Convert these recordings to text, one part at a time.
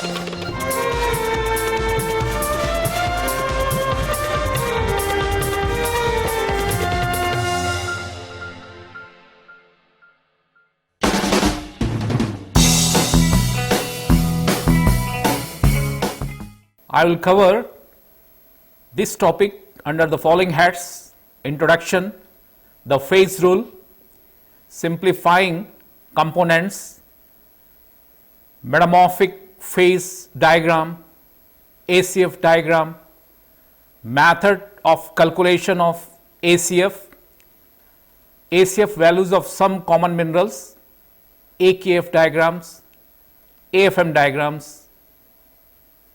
I will cover this topic under the following heads: introduction, the phase rule, simplifying components, metamorphic phase diagram, ACF diagram, method of calculation of ACF, ACF values of some common minerals, AKF diagrams, AFM diagrams,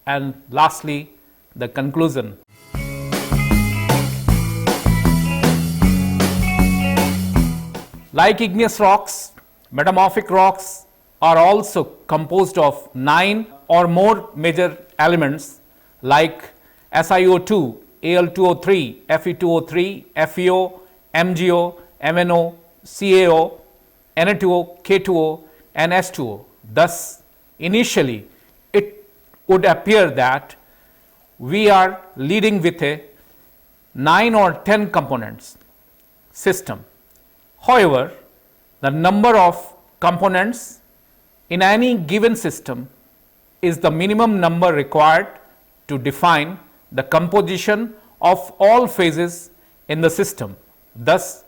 and lastly the conclusion. Like igneous rocks, metamorphic rocks are also composed of 9 or more major elements like SiO2, Al2O3, Fe2O3, FeO, MgO, MnO, CaO, Na2O, K2O, and H2O. Thus, initially it would appear that we are leading with a 9 or 10 components system. However, the number of components in any given system is the minimum number required to define the composition of all phases in the system. Thus,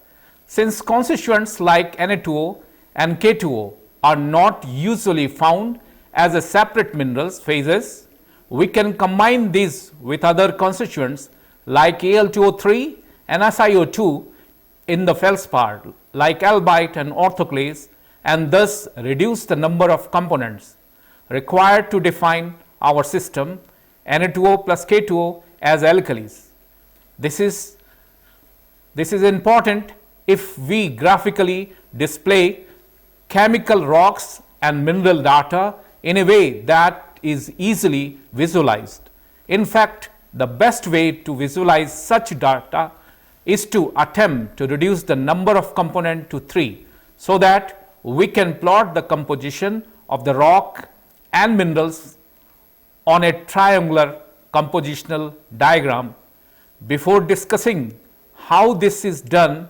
since constituents like Na2O and K2O are not usually found as a separate minerals phases, we can combine these with other constituents like Al2O3 and SiO2 in the feldspar like albite and orthoclase, and thus reduce the number of components required to define our system Na2O plus K2O as alkalis. This is important if we graphically display chemical rocks and mineral data in a way that is easily visualized. In fact, the best way to visualize such data is to attempt to reduce the number of components to 3, so that we can plot the composition of the rock and minerals on a triangular compositional diagram. Before discussing how this is done,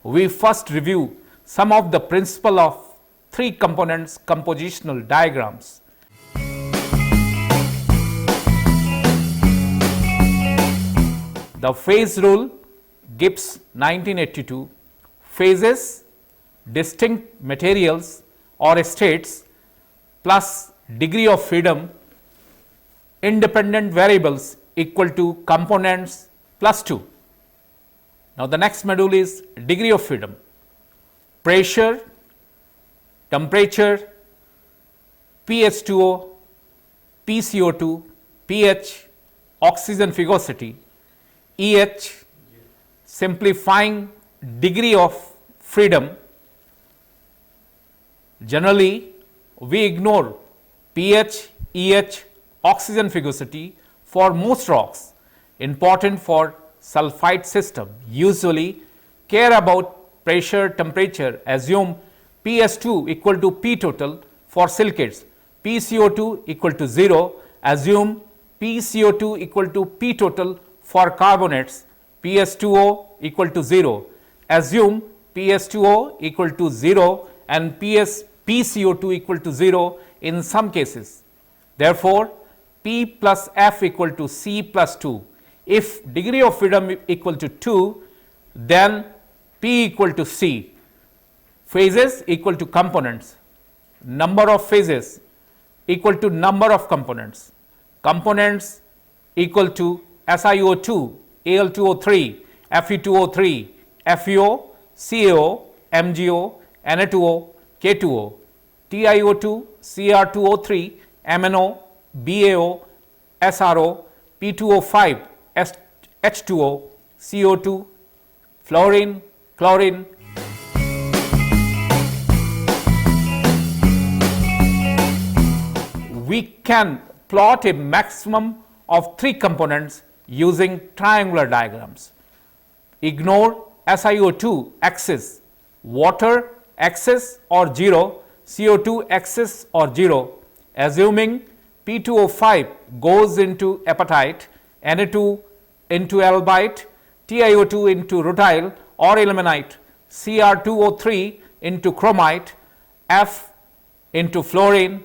we first review some of the principles of 3 components compositional diagrams. The phase rule, Gibbs 1982, phases, distinct materials or states plus degree of freedom, independent variables equal to components plus 2. Now, the next module is degree of freedom, pressure, temperature, pH2O, pCO2, pH, oxygen viscosity, EH, simplifying degree of freedom. Generally, we ignore pH, EH, oxygen viscosity for most rocks important for sulfide system. Usually care about pressure, temperature, assume PS2 equal to P total for silicates, PCO2 equal to 0, assume PCO2 equal to P total for carbonates, PS2O equal to 0, assume PS2O equal to 0 and PCO2 equal to 0 in some cases. Therefore, P plus F equal to C plus 2. If degree of freedom equal to 2, then P equal to C. Phases equal to components. Number of phases equal to number of components. Components equal to SiO2, Al2O3, Fe2O3, FeO, CaO, MgO, Na2O, K2O, TiO2, Cr2O3, MnO, BaO, SrO, P2O5, H2O, CO2, fluorine, chlorine. We can plot a maximum of 3 components using triangular diagrams. Ignore SiO2 axis, water axis or 0, CO2 axis or 0, assuming P2O5 goes into apatite, Na2 into albite, TiO2 into rutile or ilmenite, Cr2O3 into chromite, F into fluorine,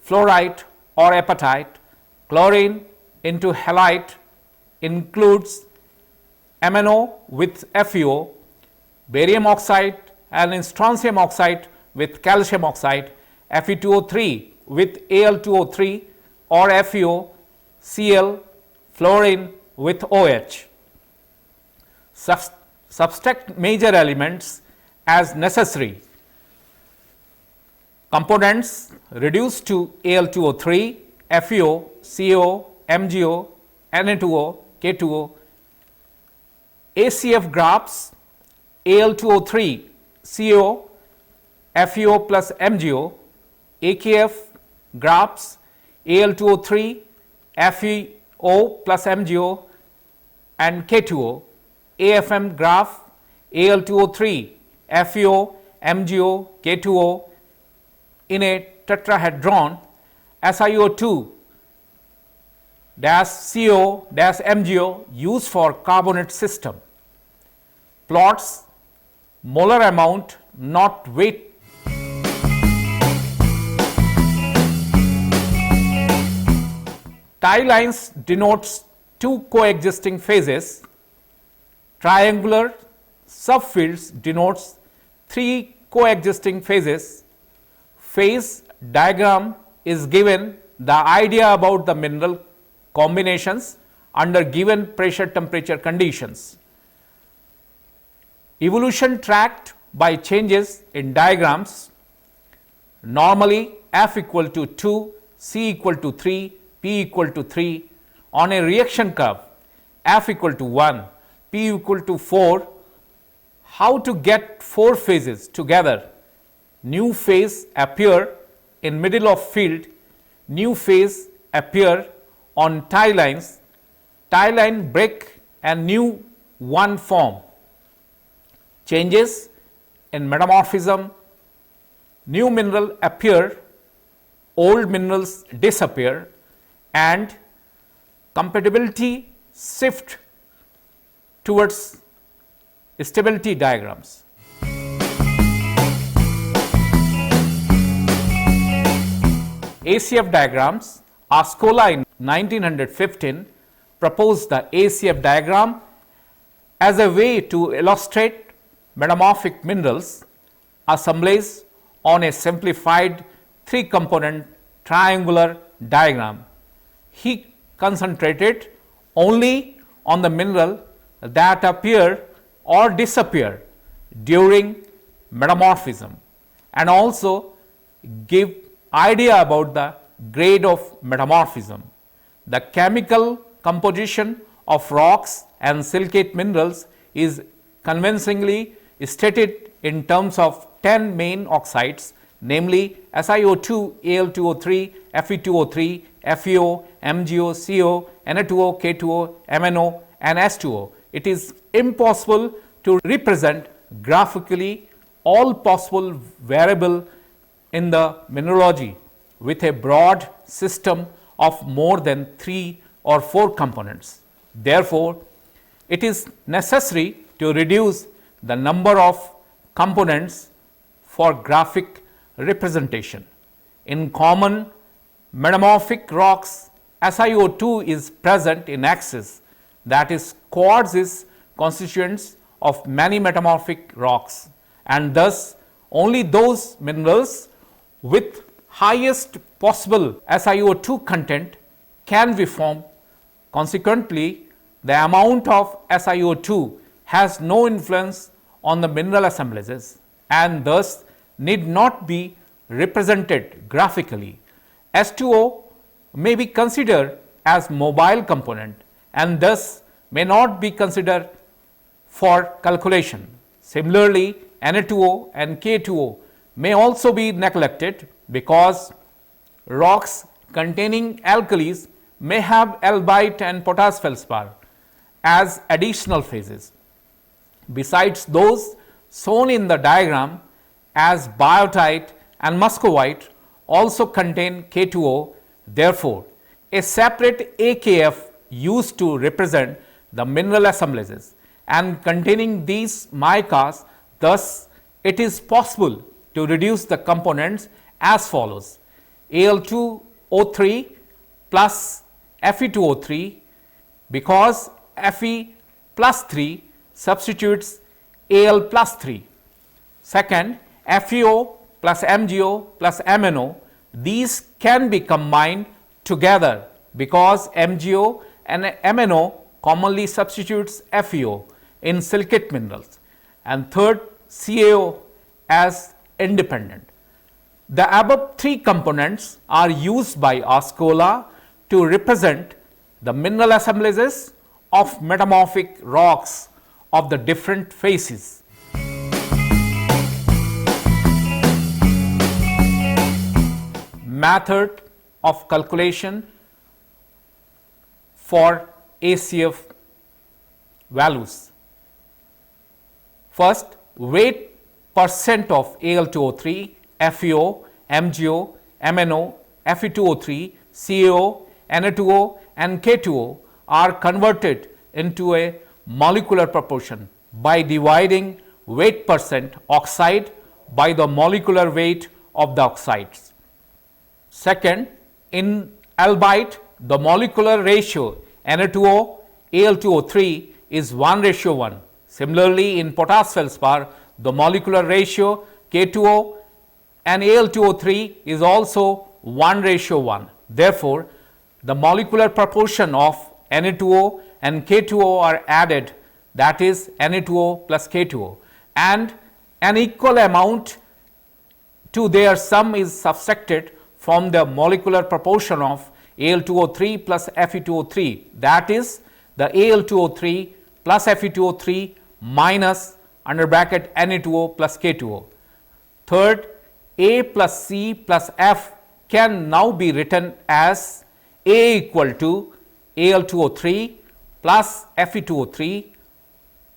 fluorite or apatite, chlorine into halite, includes MnO with FeO, barium oxide and strontium oxide with calcium oxide, Fe2O3 with Al2O3 or FeO, Cl, fluorine with OH. Subtract major elements as necessary. Components reduced to Al2O3, FeO, CO, MgO, Na2O, K2O, ACF graphs Al2O3, CO, FeO plus MgO, AKF graphs Al2O3, FeO plus MgO and K2O, AFM graph Al2O3, FeO, MgO, K2O in a tetrahedron, SiO2 CO MgO used for carbonate system. Plots molar amount, not weight. Tie lines denotes two coexisting phases. Triangular subfields denotes three coexisting phases. Phase diagram is given the idea about the mineral combinations under given pressure temperature conditions. Evolution tracked by changes in diagrams. Normally F equal to 2, C equal to 3, P equal to 3. On a reaction curve, F equal to 1, P equal to 4. How to get 4 phases together? New phase appear in middle of field, new phase appear on tie lines, tie line break and new one form. Changes in metamorphism, new mineral appear, old minerals disappear, and compatibility shift towards stability diagrams. ACF diagrams. Ascola in 1915 proposed the ACF diagram as a way to illustrate metamorphic minerals assemblage on a simplified 3-component triangular diagram. He concentrated only on the mineral that appear or disappear during metamorphism and also give idea about the grade of metamorphism. The chemical composition of rocks and silicate minerals is convincingly stated in terms of 10 main oxides, namely SiO2, Al2O3, Fe2O3, FeO, MgO, CO, Na2O, K2O, MnO and H2O. It is impossible to represent graphically all possible variable in the mineralogy with a broad system of more than 3 or 4 components. Therefore, it is necessary to reduce the number of components for graphic representation. In common metamorphic rocks, SiO2 is present in excess, that is, quartz is constituents of many metamorphic rocks, and thus only those minerals with highest possible SiO2 content can be formed. Consequently, the amount of SiO2 has no influence on the mineral assemblages and thus need not be represented graphically. H2O may be considered as mobile component and thus may not be considered for calculation. Similarly, Na2O and K2O may also be neglected because rocks containing alkalis may have albite and potash feldspar as additional phases. Besides those shown in the diagram as biotite and muscovite also contain K2O, Therefore, a separate AKF used to represent the mineral assemblages and containing these micas. Thus, it is possible to reduce the components as follows: Al2O3 plus Fe2O3, because Fe plus 3 substitutes Al plus 3. Second, FeO plus MgO plus MnO, these can be combined together because MgO and MnO commonly substitutes FeO in silicate minerals. And third, CaO as independent. The above three components are used by Ascola to represent the mineral assemblages of metamorphic rocks of the different phases. Method of calculation for ACF values. First, weight percent of Al2O3, FeO, MgO, MnO, Fe2O3, CaO, Na2O and K2O are converted into a molecular proportion by dividing weight percent oxide by the molecular weight of the oxides. Second, in albite, the molecular ratio Na2O, Al2O3 is 1:1. Similarly, in potash feldspar, the molecular ratio K2O and Al2O3 is also 1:1. Therefore, the molecular proportion of Na2O and K2O are added, that is Na2O plus K2O, and an equal amount to their sum is subtracted from the molecular proportion of Al2O3 plus Fe2O3, that is the Al2O3 plus Fe2O3 minus under bracket Na2O plus K2O. Third, A plus C plus F can now be written as A equal to Al2O3 plus Fe2O3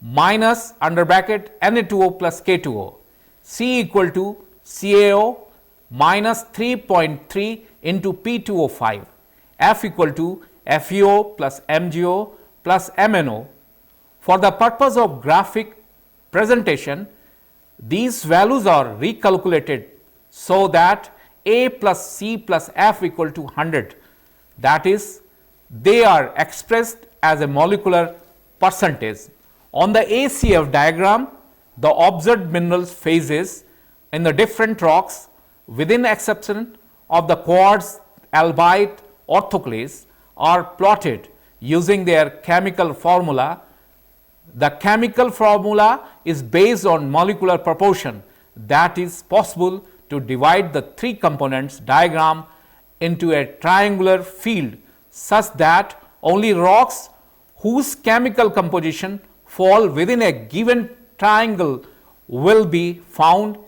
minus under bracket Na2O plus K2O, C equal to CaO minus 3.3 into P2O5, F equal to FeO plus MgO plus MnO. For the purpose of graphic presentation, these values are recalculated so that A plus C plus F equal to 100, that is, they are expressed as a molecular percentage. On the ACF diagram, the observed mineral phases in the different rocks, within exception of the quartz, albite, orthoclase, are plotted using their chemical formula. The chemical formula is based on molecular proportion, that is possible to divide the three components diagram into a triangular field such that only rocks whose chemical composition fall within a given triangle will be found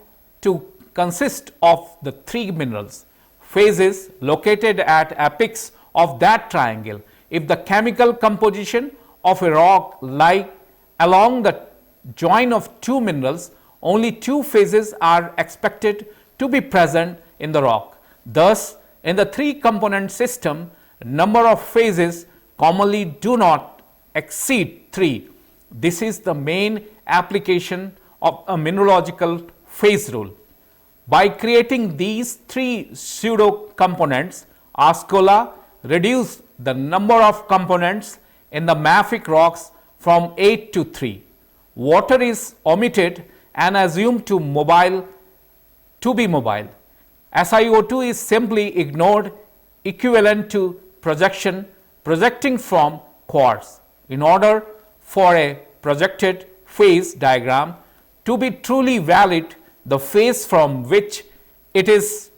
to consist of the three minerals phases located at apex of that triangle. If the chemical composition of a rock lie along the join of two minerals, only two phases are expected to be present in the rock. Thus, in the three component system, number of phases commonly do not exceed 3. This is the main application of a mineralogical phase rule. By creating these three pseudo components, Ascola reduced the number of components in the mafic rocks from 8 to 3. Water is omitted and assumed to be mobile. SiO2 is simply ignored, equivalent to projecting from quartz. In order for a projected phase diagram to be truly valid, the phase from which it is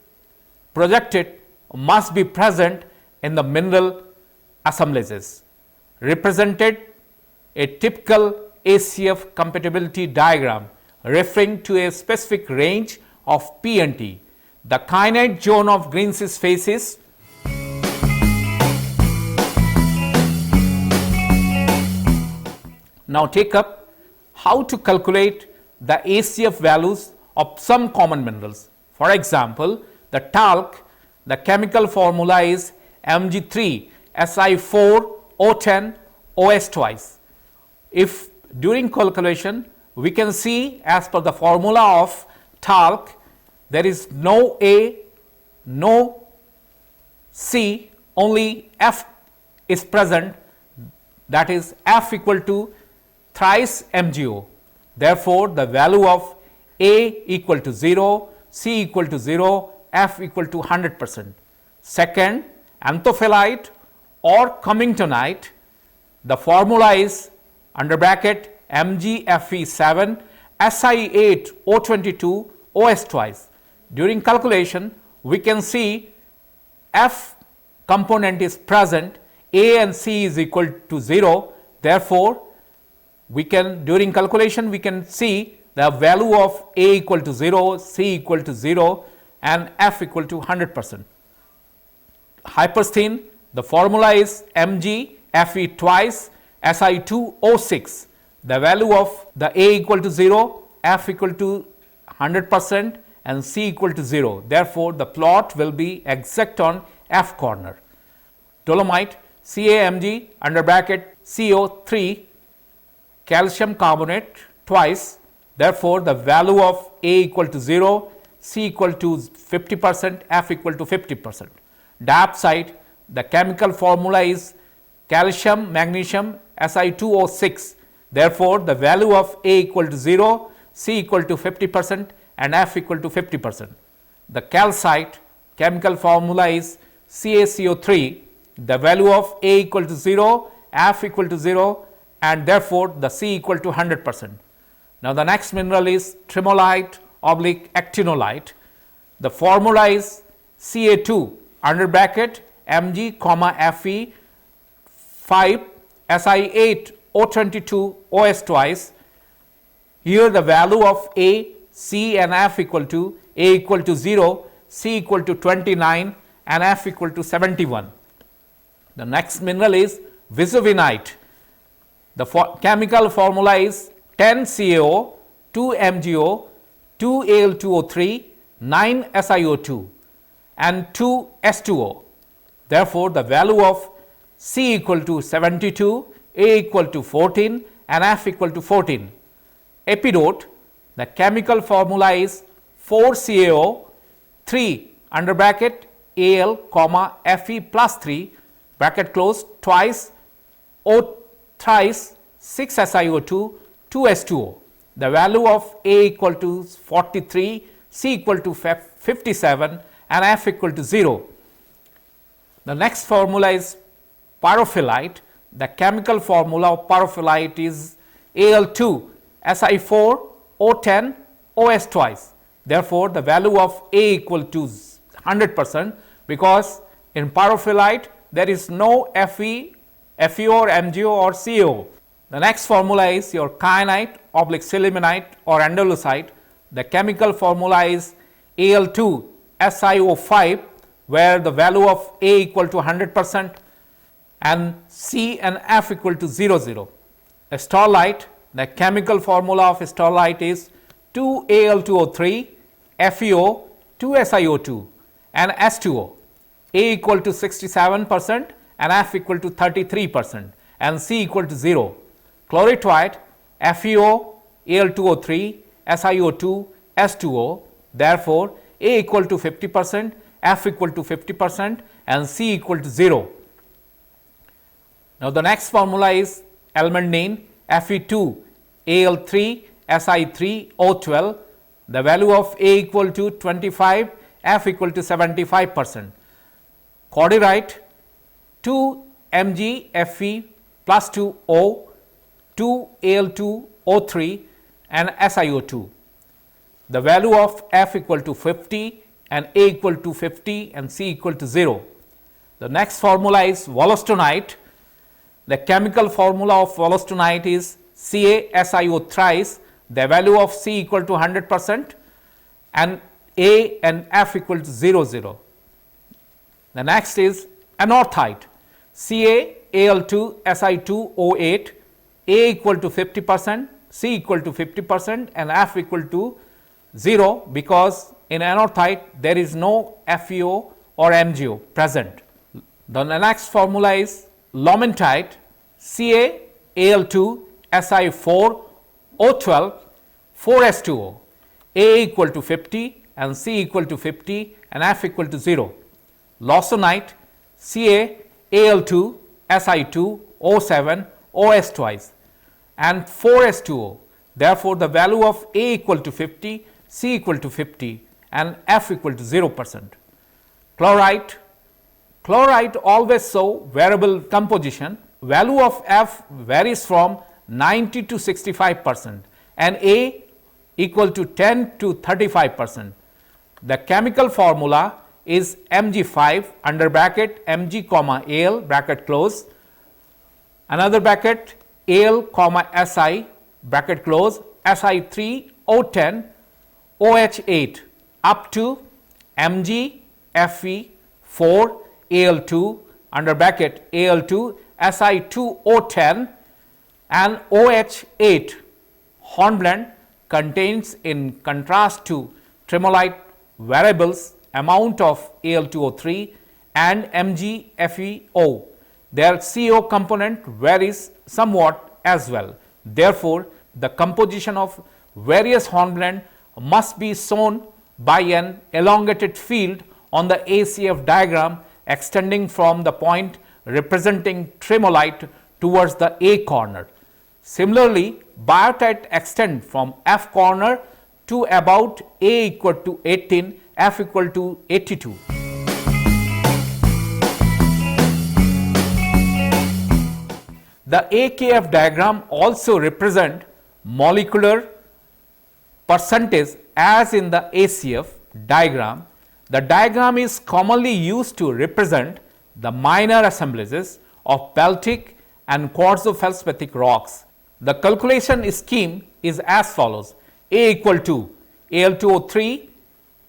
projected must be present in the mineral assemblages. Represented a typical ACF compatibility diagram referring to a specific range of P and T. The kyanite zone of Green's phases now take up how to calculate the ACF values of some common minerals. For example, the talc The chemical formula is Mg3Si4O10OS twice. If during calculation we can see as per the formula of talc, there is no A, no C, only F is present, that is F equal to thrice MgO. Therefore, the value of A equal to 0, C equal to 0, F equal to 100%. Second, anthophyllite or cummingtonite, the formula is under bracket MgFe7 Si8O22 OS twice. During calculation, we can see F component is present, A and C is equal to 0. Therefore, we can during calculation we can see the value of A equal to 0, C equal to 0 and F equal to 100%. Hypersthene, the formula is Mg Fe twice Si2O6. The value of the A equal to 0, F equal to 100% and C equal to 0. Therefore, the plot will be exact on F corner. Dolomite, CaMg under bracket CO3 calcium carbonate twice. Therefore, the value of A equal to 0, C equal to 50%, F equal to 50%. Diopside, the chemical formula is calcium magnesium Si2O6. Therefore, the value of A equal to 0, C equal to 50% and F equal to 50%. The calcite chemical formula is CaCO3. The value of A equal to 0, F equal to 0 and therefore, the C equal to 100%. Now, the next mineral is tremolite oblique actinolite. The formula is Ca2 under bracket Mg, Fe 5 Si8O22 OS twice. Here the value of A, C and F equal to A equal to 0, C equal to 29 and F equal to 71. The next mineral is vesuvinite. The chemical formula is 10 CaO, 2 MgO, 2 Al2O3, 9 SiO2 and 2 S2O. Therefore, the value of C equal to 72, A equal to 14 and F equal to 14. Epidote, the chemical formula is 4 CaO, 3 under bracket Al, Fe plus 3 bracket close twice O thrice 6 SiO2, 2 S2O. The value of A equal to 43, C equal to 57 and F equal to 0. The next formula is pyrophyllite. The chemical formula of pyrophyllite is Al2 Si4 O10 OS twice. Therefore, the value of A equal to 100% because in pyrophyllite there is no Fe, FeO or MgO or CO. The next formula is your kyanite oblique sillimanite or andalusite. The chemical formula is Al2 SiO5 where the value of A equal to 100% and C and F equal to 00. Sterlite, the chemical formula of sterlite is 2 Al2O3, FeO, 2 SiO2 and S2O. A equal to 67% and F equal to 33% and C equal to 0. Chloritoid, FeO, Al2O3, SiO2, S2O. Therefore, A equal to 50%, F equal to 50% and C equal to 0. Now, the next formula is almandine Fe2 Al3 Si3 O12. The value of A equal to 25, F equal to 75%. Cordierite 2 Mg Fe plus 2 O, 2 Al2 O3 and SiO2. The value of F equal to 50 and A equal to 50 and C equal to 0. The next formula is wollastonite. The chemical formula of wollastonite is CaSiO thrice. The value of C equal to 100% and A and F equal to 00. The next is anorthite. CaAl2 Si2O8, A equal to 50%, C equal to 50% and F equal to 0 because in anorthite there is no FeO or MgO present. The next formula is Lawmentite CaAl2Si4O12 4s2O, A equal to 50 and C equal to 50 and F equal to 0. Lawsonite CaAl2Si2O7 OS twice and 4s2O. Therefore, the value of A equal to 50, C equal to 50 and F equal to 0%. Chlorite always show variable composition. Value of F varies from 90 to 65% and A equal to 10 to 35%. The chemical formula is Mg5 under bracket Mg comma Al bracket close, another bracket Al comma Si bracket close, Si3O10 OH8 up to Mg Fe4 Al2 under bracket Al2 Si2O10 and OH8 hornblende contains, in contrast to tremolite variables, amount of Al2O3 and MgFeO. Their CO component varies somewhat as well. Therefore, the composition of various hornblende must be shown by an elongated field on the ACF diagram extending from the point representing tremolite towards the A corner. Similarly, biotite extend from F corner to about A equal to 18, F equal to 82. The AKF diagram also represent molecular percentage as in the ACF diagram. The diagram is commonly used to represent the minor assemblages of peltic and quartzo-feldspathic rocks. The calculation scheme is as follows: A equal to Al2O3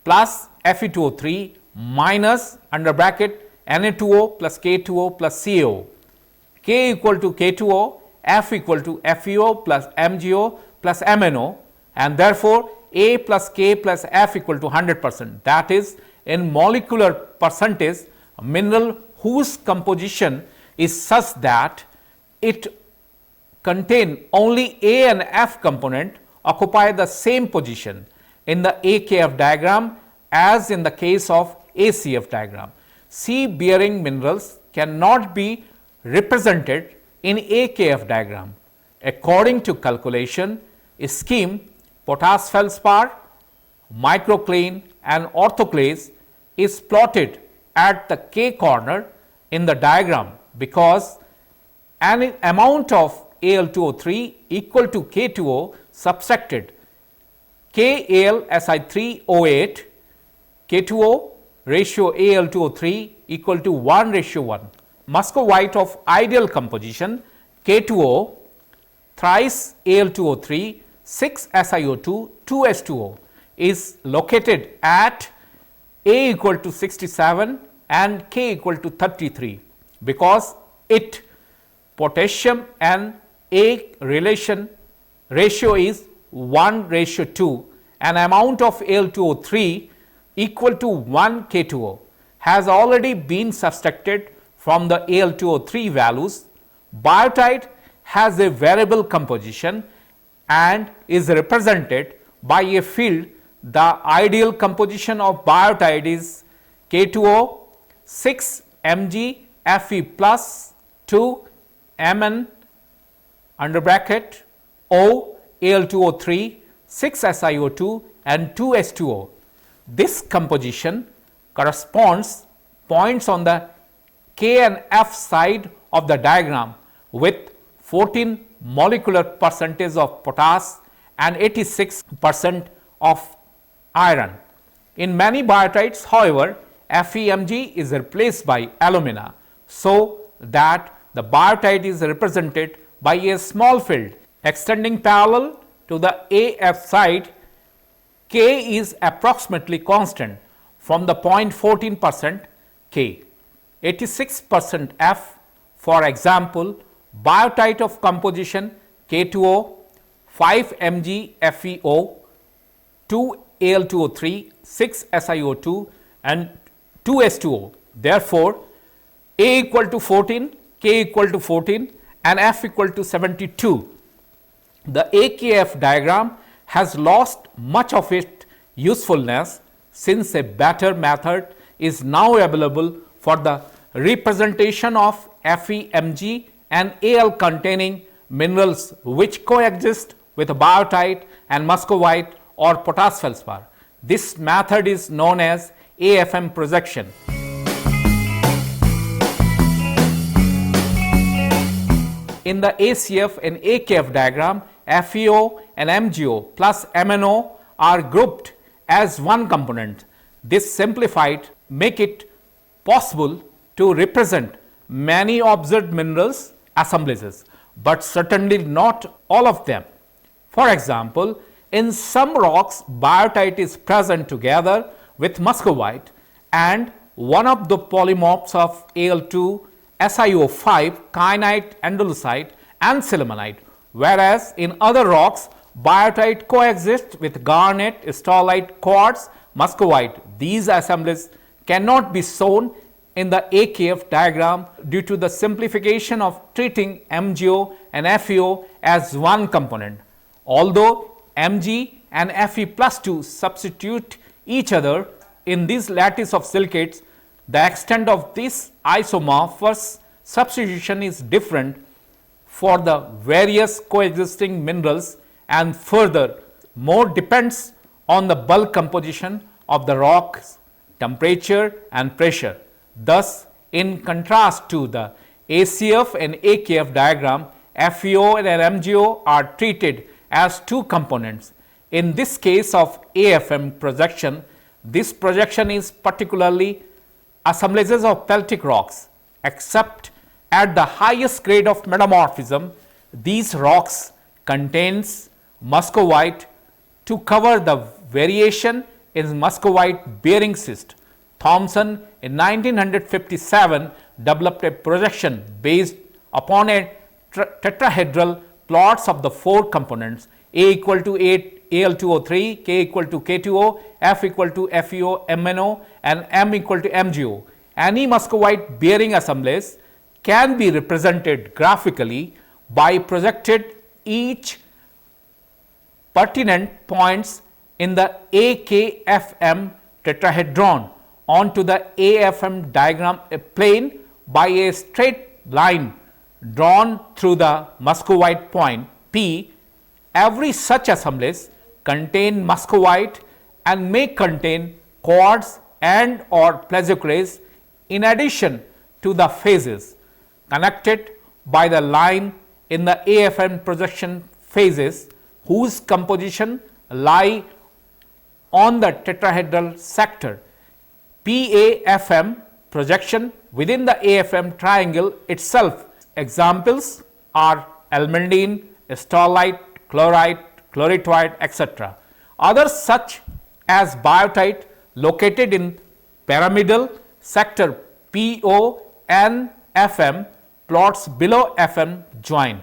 plus Fe2O3 minus under bracket Na2O plus K2O plus CaO, K equal to K2O, F equal to FeO plus MgO plus MnO, and therefore A plus K plus F equal to 100%. That is, in molecular percentage, a mineral whose composition is such that it contain only A and F component occupy the same position in the AKF diagram as in the case of ACF diagram. C bearing minerals cannot be represented in AKF diagram. According to calculation scheme, potash feldspar, microcline and orthoclase is plotted at the K corner in the diagram because an amount of Al2O3 equal to K2O subtracted KAlSi3O8 K2O ratio Al2O3 equal to 1:1. Muscovite of ideal composition K2O thrice Al2O3 6 SiO2 2s2O is located at A equal to 67 and K equal to 33 because it potassium and A ratio is 1:2 and amount of Al2O3 equal to 1 K2O has already been subtracted from the Al2O3 values. Biotite has a variable composition and is represented by a field. The ideal composition of biotite is K2O 6 Mg Fe plus 2 Mn under bracket O Al2O3 6 SiO2 and 2 S2O. This composition corresponds points on the K and F side of the diagram with 14 molecular percentage of potash and 86% of iron. In many biotites, however, FeMg is replaced by alumina, so that the biotite is represented by a small field extending parallel to the AF side. K is approximately constant from the 0.14% K, 86% F. For example, biotite of composition K2O 5 Mg FeO 2 Al2O3 6 SiO2 and 2s2o. Therefore, A equal to 14, K equal to 14 and F equal to 72. The AKF diagram has lost much of its usefulness since a better method is now available for the representation of Fe, Mg and Al containing minerals which coexist with biotite and muscovite or potash feldspar. This method is known as AFM projection. In the ACF and AKF diagram, FeO and MgO plus MnO are grouped as one component. This simplified make it possible to represent many observed minerals assemblages, but certainly not all of them. For example, in some rocks biotite is present together with muscovite and one of the polymorphs of Al2, SiO5, kyanite, andesite and sillimanite, whereas in other rocks biotite coexists with garnet, sterlite, quartz, muscovite. These assemblies cannot be shown in the AKF diagram due to the simplification of treating MgO and FeO as one component. Although Mg and Fe plus 2 substitute each other in this lattice of silicates, the extent of this isomorphous substitution is different for the various coexisting minerals and further more depends on the bulk composition of the rocks, temperature and pressure. Thus, in contrast to the ACF and AKF diagram, FeO and MgO are treated as two components. In this case of AFM projection, this projection is particularly assemblages of peltic rocks, except at the highest grade of metamorphism. These rocks contains muscovite to cover the variation in muscovite bearing cyst. Thomson in 1957 developed a projection based upon a tetrahedral plots of the four components A equal to Al2O3, K equal to K2O, F equal to FeO, MnO and M equal to MgO. Any muscovite bearing assemblies can be represented graphically by projected each pertinent points in the AKFM tetrahedron onto the AFM diagram plane by a straight line drawn through the muscovite point P. Every such assemblies contain muscovite and may contain quartz and or plagiochlaise in addition to the phases connected by the line in the AFM projection phases whose composition lie on the tetrahedral sector. PAFM projection within the AFM triangle itself. Examples are almandine, sterlite, chlorite, chloritoid, etc. Others such as biotite located in pyramidal sector PO and FM plots below FM join.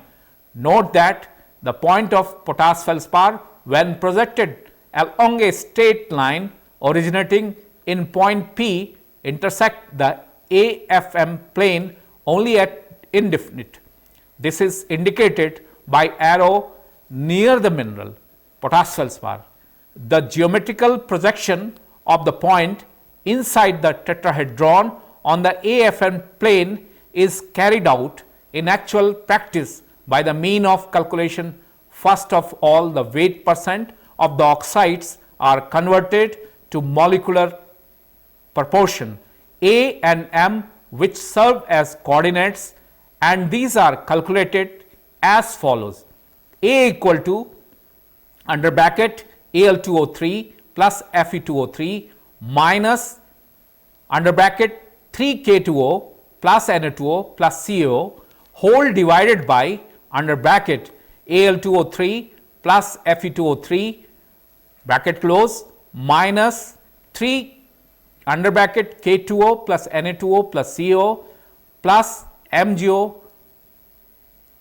Note that the point of potash feldspar when projected along a straight line originating in point P intersect the AFM plane only at indefinite. This is indicated by arrow near the mineral potash feldspar. The geometrical projection of the point inside the tetrahedron on the AFM plane is carried out in actual practice by the mean of calculation. First of all, the weight percent of the oxides are converted to molecular proportion A and M, which serve as coordinates, and these are calculated as follows: A equal to under bracket Al2O3 plus Fe2O3 minus under bracket 3K2O plus Na2O plus CO whole divided by under bracket Al2O3 plus Fe2O3 bracket close minus 3 under bracket K2O plus Na2O plus CO plus MgO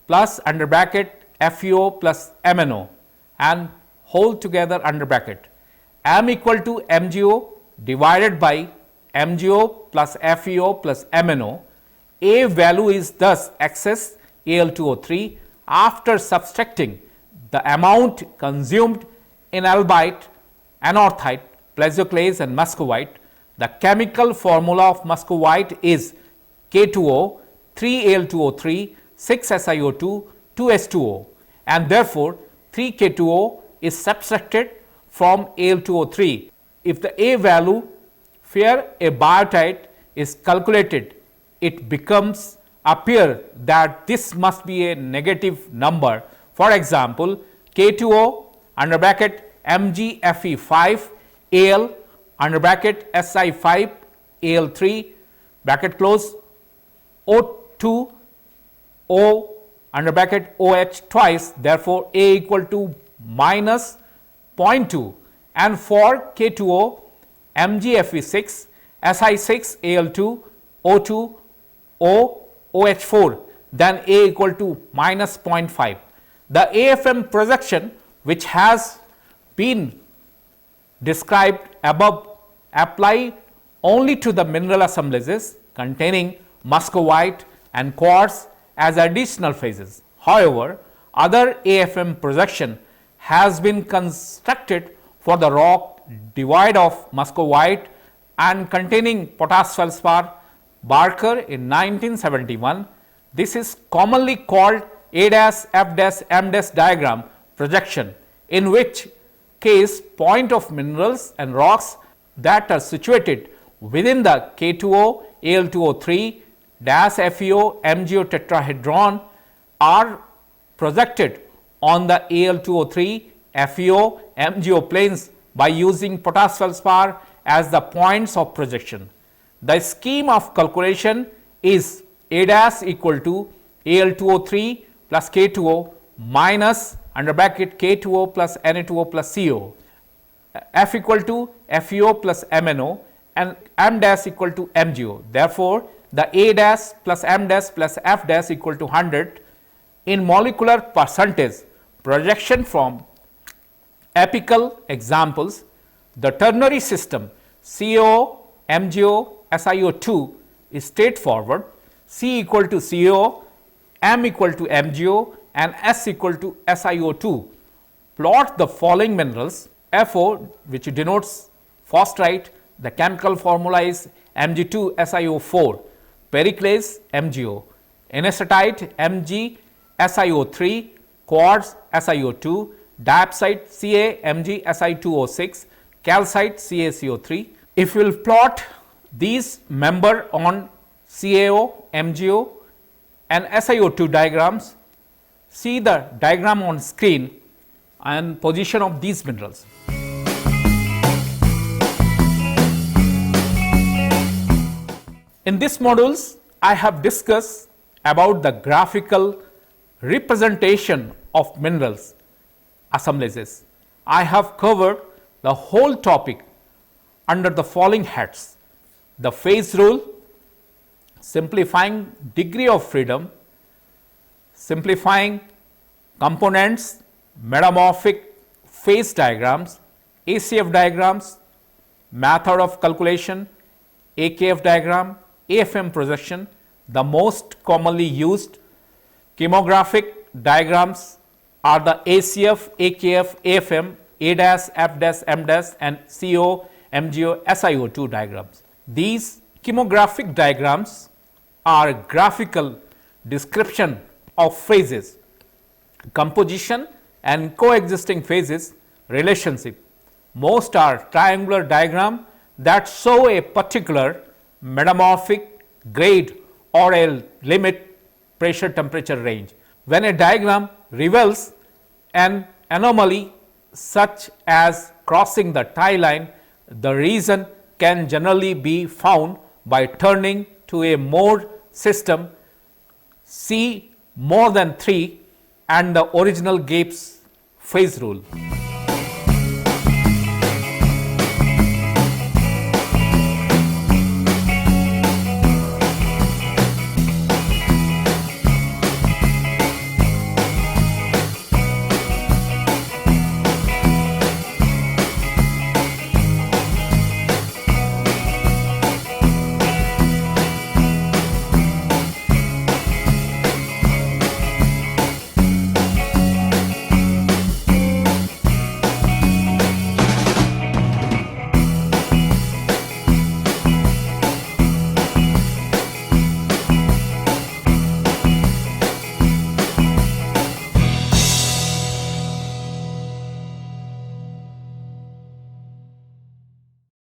plus under bracket FeO plus MnO and whole together under bracket. M equal to MgO divided by MgO plus FeO plus MnO. A value is thus excess Al2O3 after subtracting the amount consumed in albite, anorthite, plesioclase and muscovite. The chemical formula of muscovite is K2O, 3Al2O3, 6SiO2, 2H2O, and therefore 3K2O is subtracted from Al2O3. If the A value for a biotite is calculated, it becomes appear that this must be a negative number. For example, K2O under bracket MgFe5 Al under bracket Si5 Al3 bracket close O2 O under bracket OH twice, therefore A equal to minus 0.2, and for K2O MgFe6 Si6 Al2 O2 O OH4, then A equal to minus 0.5. The AFM projection which has been described above apply only to the mineral assemblages containing muscovite and quartz as additional phases. However, other AFM projection has been constructed for the rock divide of muscovite and containing potash feldspar Barker in 1971. This is commonly called A-F-M' diagram projection, in which case point of minerals and rocks that are situated within the K2O, Al2O3, FeO, MgO tetrahedron are projected on the Al2O3, FeO, MgO planes by using potash feldspar as the points of projection. The scheme of calculation is A dash equal to Al2O3 plus K2O minus under bracket K2O plus Na2O plus CO, F equal to FeO plus MnO, and M dash equal to MgO. Therefore, the A dash plus M dash plus F dash equal to 100. In molecular percentage projection from apical examples, the ternary system CO, MgO, SiO2 is straightforward. C equal to CO, M equal to MgO, and S equal to SiO2. Plot the following minerals. FO, which denotes phosphorite, the chemical formula is Mg2SiO4, periclase MgO, anisotite MgSiO3, quartz SiO2, diopside CaMgSi2O6, calcite CaCO3. If you will plot these member on CaO, MgO and SiO2 diagrams, see the diagram on screen and position of these minerals. In this modules, I have discussed about the graphical representation of minerals assemblages. I have covered the whole topic under the following heads: the phase rule, simplifying degree of freedom, simplifying components, metamorphic phase diagrams, ACF diagrams, method of calculation, AKF diagram, AFM projection. The most commonly used chemographic diagrams are the ACF, AKF, AFM, A dash, F dash, M dash, and CO, MgO, SiO2 diagrams. These chemographic diagrams are graphical description of phases, composition and coexisting phases relationship. Most are triangular diagram that show a particular metamorphic grade or a limit pressure temperature range. When a diagram reveals an anomaly such as crossing the tie line, the reason can generally be found by turning to a mode system C more than 3 and the original Gibbs phase rule.